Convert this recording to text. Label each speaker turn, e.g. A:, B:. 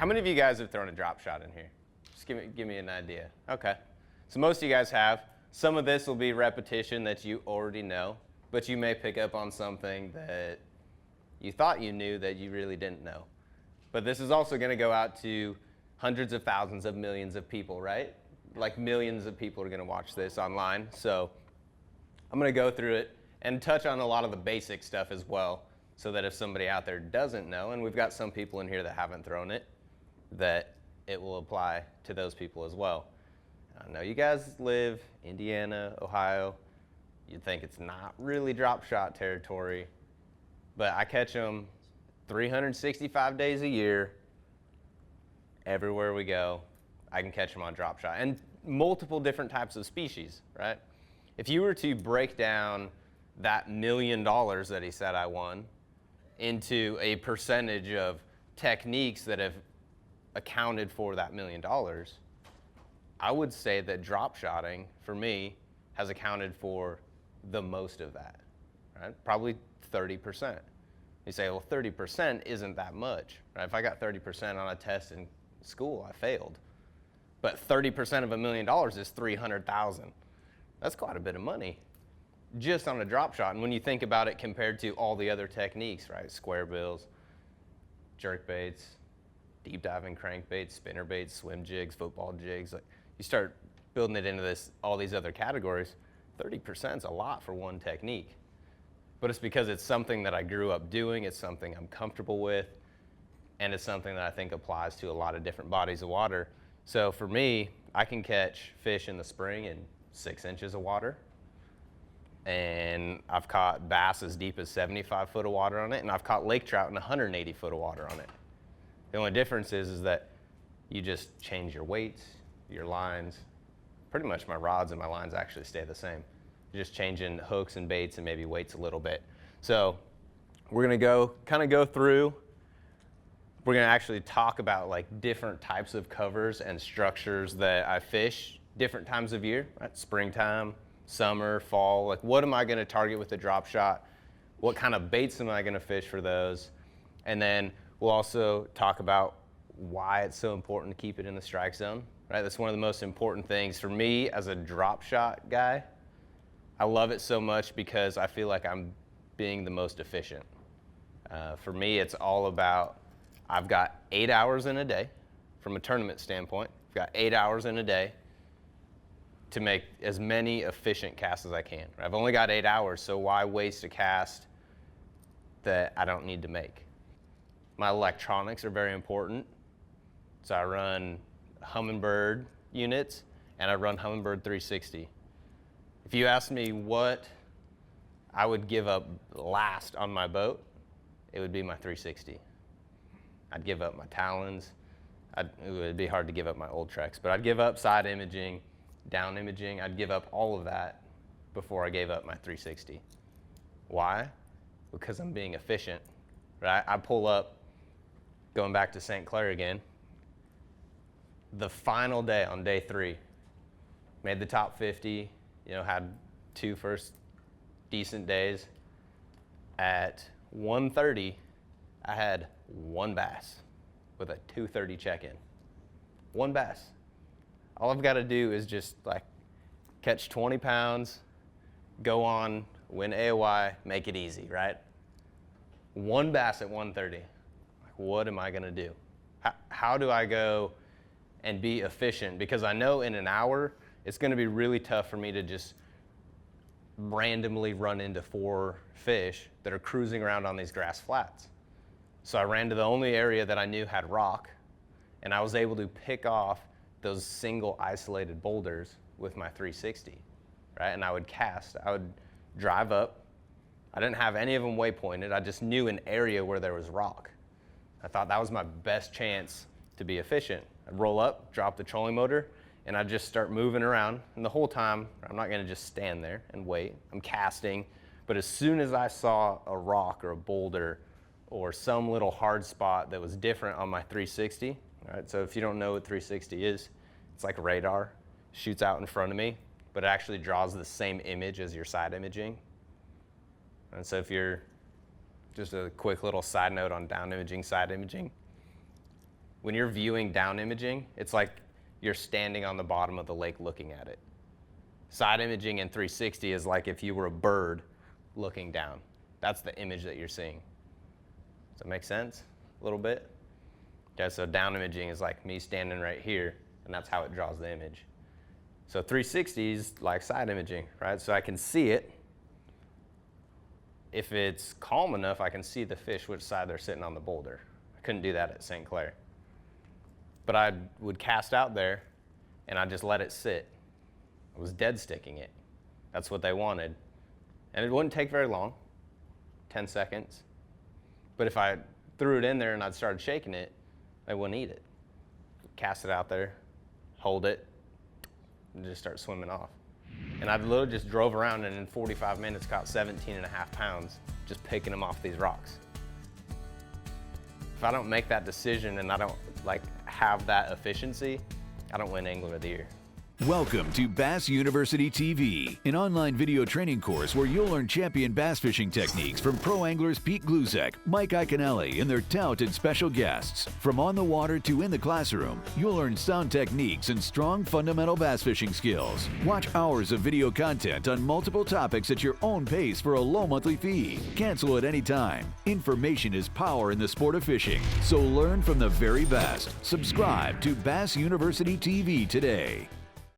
A: How many of you guys have thrown a drop shot in here? Just give me an idea. Okay. So most of you guys have. Some of this will be repetition that you already know, but you may pick up on something that you thought you knew that you really didn't know. But this is also going to go out to hundreds of thousands of millions of people, right? Like millions of people are going to watch this online. So I'm going to go through it and touch on a lot of the basic stuff as well, so that if somebody out there doesn't know, and we've got some people in here that haven't thrown it, that it will apply to those people as well. I know you guys live Indiana, Ohio. You'd think it's not really drop shot territory, but I catch them 365 days a year. Everywhere we go, I can catch them on drop shot, and multiple different types of species, right? If you were to break down that $1 million that he said I won into a percentage of techniques that have accounted for that $1 million, I would say that drop shotting, for me, has accounted for the most of that, right? Probably 30%. You say, well, 30% isn't that much, right? If I got 30% on a test in school, I failed. But 30% of $1 million is 300,000. That's quite a bit of money just on a drop shot. And when you think about it compared to all the other techniques, right? Square bills, jerk baits, deep diving crankbaits, spinner baits, swim jigs, football jigs. Like, you start building it into all these other categories, 30% is a lot for one technique. But it's because it's something that I grew up doing, it's something I'm comfortable with, and it's something that I think applies to a lot of different bodies of water. So for me, I can catch fish in the spring in 6 inches of water, and I've caught bass as deep as 75 foot of water on it, and I've caught lake trout in 180 foot of water on it. The only difference is that you just change your weights, your lines. Pretty much my rods and my lines actually stay the same. You're just changing hooks and baits and maybe weights a little bit. So we're gonna go through. We're gonna actually talk about like different types of covers and structures that I fish different times of year, right? Springtime, summer, fall. Like, what am I gonna target with the drop shot? What kind of baits am I gonna fish for those? And then we'll also talk about why it's so important to keep it in the strike zone, right? That's one of the most important things for me as a drop shot guy. I love it so much because I feel like I'm being the most efficient. For me, it's all about, I've got 8 hours in a day from a tournament standpoint. I've got 8 hours in a day to make as many efficient casts as I can. I've only got 8 hours, so why waste a cast that I don't need to make? My electronics are very important. So I run Humminbird units, and I run Humminbird 360. If you ask me what I would give up last on my boat, it would be my 360. I'd give up my Talons. It would be hard to give up my old Treks, but I'd give up side imaging, down imaging. I'd give up all of that before I gave up my 360. Why? Because I'm being efficient, right? I pull up, going back to St. Clair again, the final day on day 3, made the top 50, had 2 first decent days. At 1:30, I had 1 bass with a 2:30 check-in. 1 bass. All I've got to do is just like catch 20 pounds, go on, win AOY, make it easy, right? 1 bass at 1:30. Like, what am I going to do? How do I go and be efficient? Because I know in an hour, it's going to be really tough for me to just randomly run into 4 fish that are cruising around on these grass flats. So I ran to the only area that I knew had rock, and I was able to pick off those single isolated boulders with my 360, right? And I would cast, I would drive up. I didn't have any of them waypointed. I just knew an area where there was rock. I thought that was my best chance to be efficient. I'd roll up, drop the trolling motor, and I'd just start moving around. And the whole time, I'm not gonna just stand there and wait. I'm casting. But as soon as I saw a rock or a boulder or some little hard spot that was different on my 360, right? So if you don't know what 360 is, it's like radar, shoots out in front of me, but it actually draws the same image as your side imaging. And so if you're, just a quick little side note on down imaging, side imaging, when you're viewing down imaging, it's like you're standing on the bottom of the lake looking at it. Side imaging in 360 is like if you were a bird looking down. That's the image that you're seeing. Does that make sense? A little bit? Okay, so down imaging is like me standing right here, and that's how it draws the image. So 360 is like side imaging, right? So I can see it. If it's calm enough, I can see the fish which side they're sitting on the boulder. I couldn't do that at St. Clair. But I would cast out there, and I'd just let it sit. I was dead sticking it. That's what they wanted. And it wouldn't take very long, 10 seconds. But if I threw it in there and I'd started shaking it, they wouldn't eat it. Cast it out there, hold it, and just start swimming off. And I literally just drove around and in 45 minutes caught 17.5 pounds just picking them off these rocks. If I don't make that decision and I don't have that efficiency, I don't win Angler of the Year.
B: Welcome to Bass University TV, an online video training course where you'll learn champion bass fishing techniques from pro anglers Pete Glusek, Mike Iaconelli, and their talented special guests. From on the water to in the classroom, you'll learn sound techniques and strong fundamental bass fishing skills. Watch hours of video content on multiple topics at your own pace for a low monthly fee. Cancel at any time. Information is power in the sport of fishing, so learn from the very best. Subscribe to Bass University TV today.